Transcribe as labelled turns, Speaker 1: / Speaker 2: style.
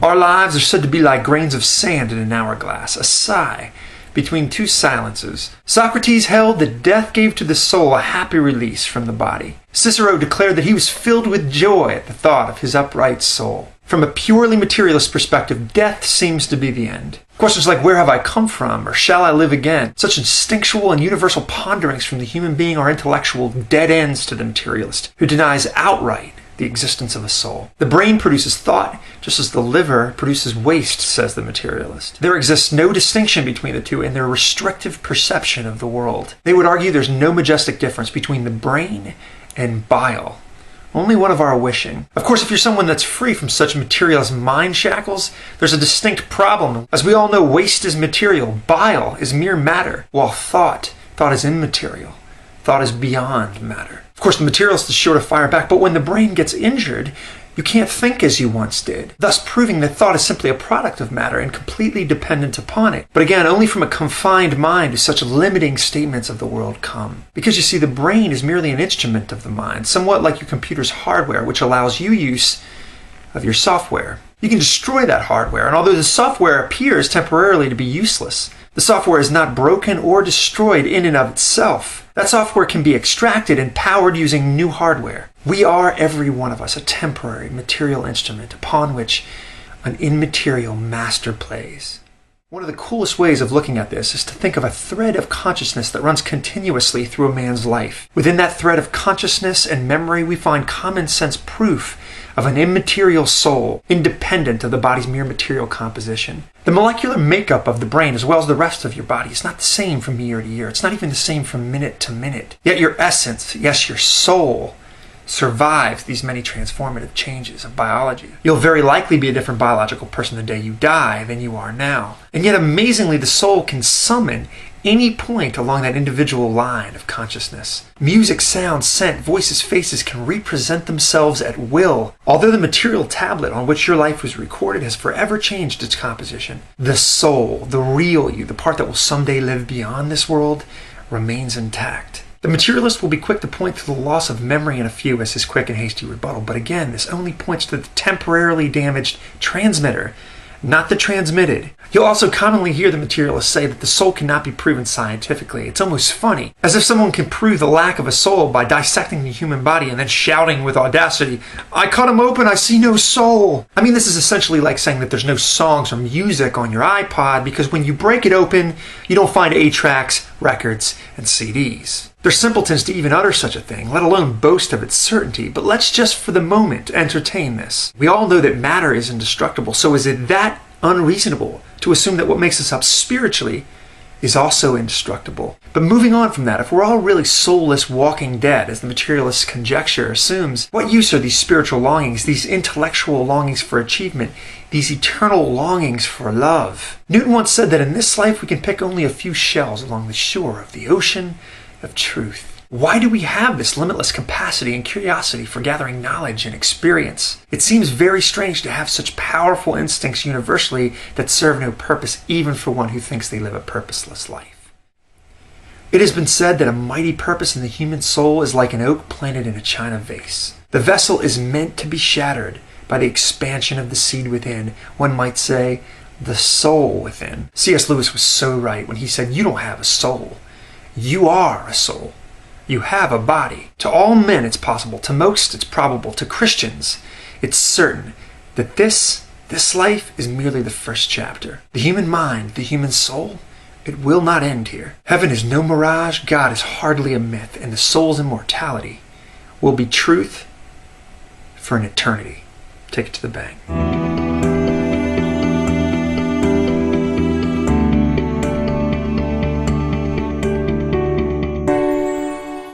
Speaker 1: Our lives are said to be like grains of sand in an hourglass, a sigh between two silences. Socrates held that death gave to the soul a happy release from the body. Cicero declared that he was filled with joy at the thought of his upright soul. From a purely materialist perspective, death seems to be the end. Questions like, where have I come from, or shall I live again? Such instinctual and universal ponderings from the human being are intellectual dead ends to the materialist, who denies outright the existence of a soul. The brain produces thought, just as the liver produces waste, says the materialist. There exists no distinction between the two in their restrictive perception of the world. They would argue there's no majestic difference between the brain and bile. Only one of our wishing. Of course, if you're someone that's free from such materialist mind shackles, there's a distinct problem. As we all know, waste is material, bile is mere matter, while thought is immaterial. Thought is beyond matter. Of course, the materialist is sure to fire back, but when the brain gets injured, you can't think as you once did, thus proving that thought is simply a product of matter and completely dependent upon it. But again, only from a confined mind do such limiting statements of the world come. Because you see, the brain is merely an instrument of the mind, somewhat like your computer's hardware, which allows you use of your software. You can destroy that hardware, and although the software appears temporarily to be useless, the software is not broken or destroyed in and of itself. That software can be extracted and powered using new hardware. We are, every one of us, a temporary material instrument upon which an immaterial master plays. One of the coolest ways of looking at this is to think of a thread of consciousness that runs continuously through a man's life. Within that thread of consciousness and memory, we find common sense proof of an immaterial soul, independent of the body's mere material composition. The molecular makeup of the brain, as well as the rest of your body, is not the same from year to year. It's not even the same from minute to minute. Yet your essence, yes, your soul, survives these many transformative changes of biology. You'll very likely be a different biological person the day you die than you are now. And yet, amazingly, the soul can summon any point along that individual line of consciousness. Music, sound, scent, voices, faces can represent themselves at will. Although the material tablet on which your life was recorded has forever changed its composition, the soul, the real you, the part that will someday live beyond this world, remains intact. The materialist will be quick to point to the loss of memory in a few as his quick and hasty rebuttal, but again, this only points to the temporarily damaged transmitter, not the transmitted. You'll also commonly hear the materialists say that the soul cannot be proven scientifically. It's almost funny, as if someone can prove the lack of a soul by dissecting the human body and then shouting with audacity, "I cut him open, I see no soul." I mean, this is essentially like saying that there's no songs or music on your iPod because when you break it open, you don't find 8-tracks, records, and CDs. They're simpletons to even utter such a thing, let alone boast of its certainty, but let's just for the moment entertain this. We all know that matter is indestructible, so is it that unreasonable to assume that what makes us up spiritually is also indestructible? But moving on from that, if we're all really soulless walking dead, as the materialist conjecture assumes, what use are these spiritual longings, these intellectual longings for achievement, these eternal longings for love? Newton once said that in this life we can pick only a few shells along the shore of the ocean of truth. Why do we have this limitless capacity and curiosity for gathering knowledge and experience? It seems very strange to have such powerful instincts universally that serve no purpose, even for one who thinks they live a purposeless life. It has been said that a mighty purpose in the human soul is like an oak planted in a china vase. The vessel is meant to be shattered by the expansion of the seed within. One might say, the soul within. C.S. Lewis was so right when he said, "You don't have a soul. You are a soul. You have a body." To all men it's possible, to most it's probable, to Christians it's certain that this life is merely the first chapter. The human mind, the human soul, it will not end here. Heaven is no mirage, God is hardly a myth, and the soul's immortality will be truth for an eternity. Take it to the bank.